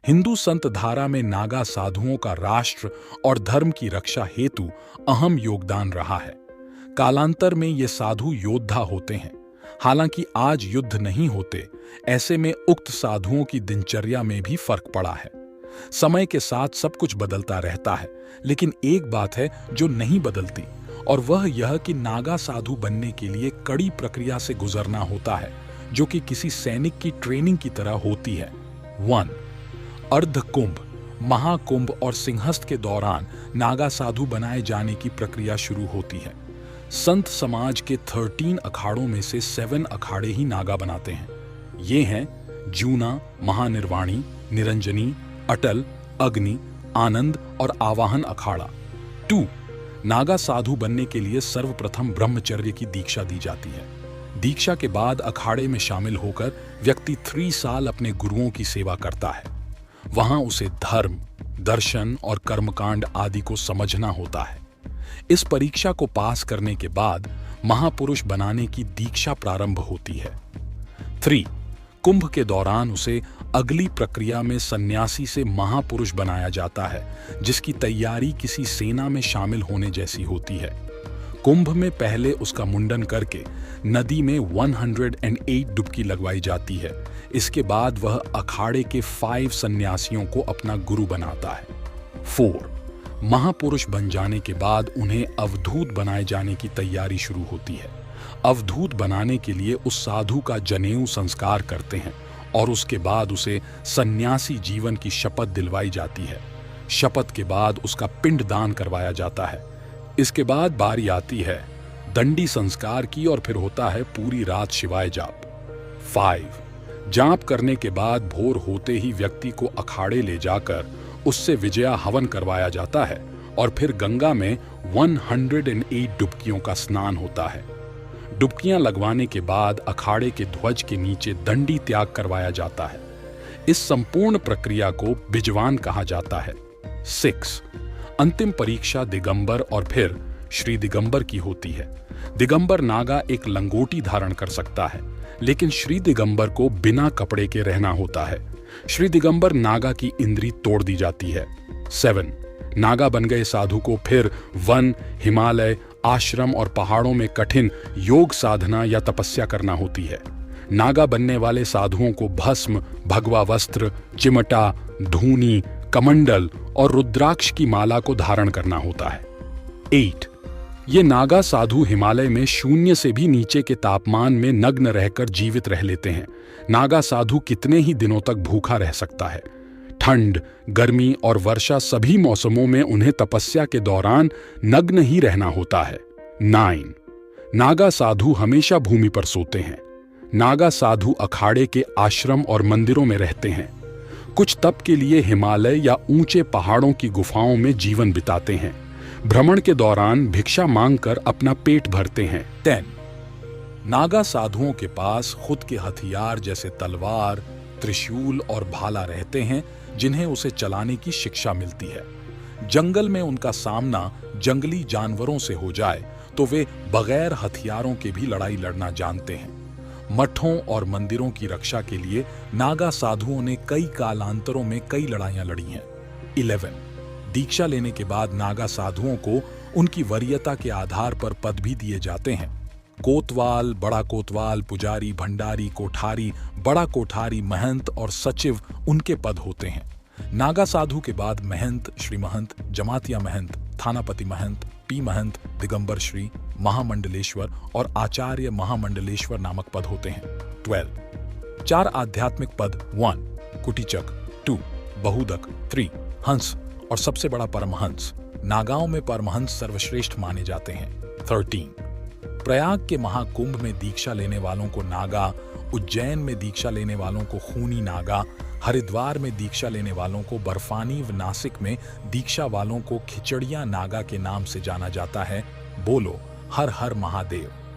हिंदू संत धारा में नागा साधुओं का राष्ट्र और धर्म की रक्षा हेतु अहम योगदान रहा है। कालांतर में ये साधु योद्धा होते हैं। हालांकि आज युद्ध नहीं होते, ऐसे में उक्त साधुओं की दिनचर्या में भी फर्क पड़ा है। समय के साथ सब कुछ बदलता रहता है, लेकिन एक बात है जो नहीं बदलती, और वह यह कि नागा साधु बनने के लिए कड़ी प्रक्रिया से गुजरना होता है, जो कि किसी सैनिक की ट्रेनिंग की तरह होती है। 1. अर्ध कुंभ, महाकुंभ और सिंहस्थ के दौरान नागा साधु बनाए जाने की प्रक्रिया शुरू होती है। संत समाज के 13 अखाड़ों में से 7 अखाड़े ही नागा बनाते हैं। ये हैं जूना, महानिर्वाणी, निरंजनी, अटल, अग्नि, आनंद और आवाहन अखाड़ा। 2. नागा साधु बनने के लिए सर्वप्रथम ब्रह्मचर्य की दीक्षा दी जाती है। दीक्षा के बाद अखाड़े में शामिल होकर व्यक्ति 3 साल अपने गुरुओं की सेवा करता है। वहां उसे धर्म, दर्शन और कर्मकांड आदि को समझना होता है। इस परीक्षा को पास करने के बाद महापुरुष बनाने की दीक्षा प्रारंभ होती है। 3. कुंभ के दौरान उसे अगली प्रक्रिया में सन्यासी से महापुरुष बनाया जाता है, जिसकी तैयारी किसी सेना में शामिल होने जैसी होती है। कुंभ में पहले उसका मुंडन करके नदी में 108 डुबकी लगवाई जाती है। इसके बाद वह अखाड़े के 5 सन्यासियों को अपना गुरु बनाता है। 4. महापुरुष बन जाने के बाद उन्हें अवधूत बनाए जाने की तैयारी शुरू होती है। अवधूत बनाने के लिए उस साधु का जनेऊ संस्कार करते हैं और उसके बाद उसे सन्यासी जीवन की शपथ दिलवाई जाती है। शपथ के बाद उसका पिंड दान करवाया जाता है। इसके बाद बारी आती है दंडी संस्कार की और फिर होता है पूरी रात शिवाय जाप। 5. जाप करने के बाद भोर होते ही व्यक्ति को अखाड़े ले जाकर उससे विजया हवन करवाया जाता है और फिर गंगा में 108 डुबकियों का स्नान होता है। डुबकियां लगवाने के बाद अखाड़े के ध्वज के नीचे दंडी त्याग करवाया जाता है। इस संपूर्ण प्रक्रिया को बिजवान कहा जाता है। 6. अंतिम परीक्षा दिगंबर और फिर श्री दिगंबर की होती है। दिगंबर नागा एक लंगोटी धारण कर सकता है, लेकिन श्री दिगंबर को बिना कपड़े के रहना होता है। श्री दिगंबर नागा की इंद्री तोड़ दी जाती है। 7. नागा बन गए साधु को फिर वन, हिमालय, आश्रम और पहाड़ों में कठिन योग साधना या तपस्या करना होती है। नागा बनने वाले साधुओं को भस्म, भगवा वस्त्र, चिमटा, धूनी, कमंडल और रुद्राक्ष की माला को धारण करना होता है। 8. ये नागा साधु हिमालय में 0 से भी नीचे के तापमान में नग्न रहकर जीवित रह लेते हैं। नागा साधु कितने ही दिनों तक भूखा रह सकता है। ठंड, गर्मी और वर्षा सभी मौसमों में उन्हें तपस्या के दौरान नग्न ही रहना होता है। 9. नागा साधु हमेशा भूमि पर सोते हैं। नागा साधु अखाड़े के आश्रम और मंदिरों में रहते हैं। कुछ तप के लिए हिमालय या ऊंचे पहाड़ों की गुफाओं में जीवन बिताते हैं। भ्रमण के दौरान भिक्षा मांगकर अपना पेट भरते हैं। 10. नागा साधुओं के पास खुद के हथियार जैसे तलवार, त्रिशूल और भाला रहते हैं, जिन्हें उसे चलाने की शिक्षा मिलती है। जंगल में उनका सामना जंगली जानवरों से हो जाए तो वे बगैर हथियारों के भी लड़ाई लड़ना जानते हैं। मठों और मंदिरों की रक्षा के लिए नागा साधुओं ने कई कालांतरों में कई लड़ाइयां लड़ी हैं। 11. दीक्षा लेने के बाद नागा साधुओं को उनकी वरीयता के आधार पर पद भी दिए जाते हैं। कोतवाल, बड़ा कोतवाल, पुजारी, भंडारी, कोठारी, बड़ा कोठारी, महंत और सचिव उनके पद होते हैं। नागा साधु के बाद महंत, श्री महंत, जमातिया महंत, थानापति महंत, पी महंत, दिगंबर श्री, महामंडलेश्वर और आचार्य महामंडलेश्वर नामक पद होते हैं। 12. 4 आध्यात्मिक पद 1. कुटीचक, 2. बहुदक, 3. हंस और सबसे बड़ा परमहंस। नागाओं में परमहंस सर्वश्रेष्ठ माने जाते हैं। 13. प्रयाग के महाकुंभ में दीक्षा लेने वालों को नागा, उज्जैन में दीक्षा लेने वालों को खूनी नागा, हरिद्वार में दीक्षा लेने वालों को बर्फानी व नासिक में दीक्षा वालों को खिचड़िया नागा के नाम से जाना जाता है। बोलो हर हर महादेव।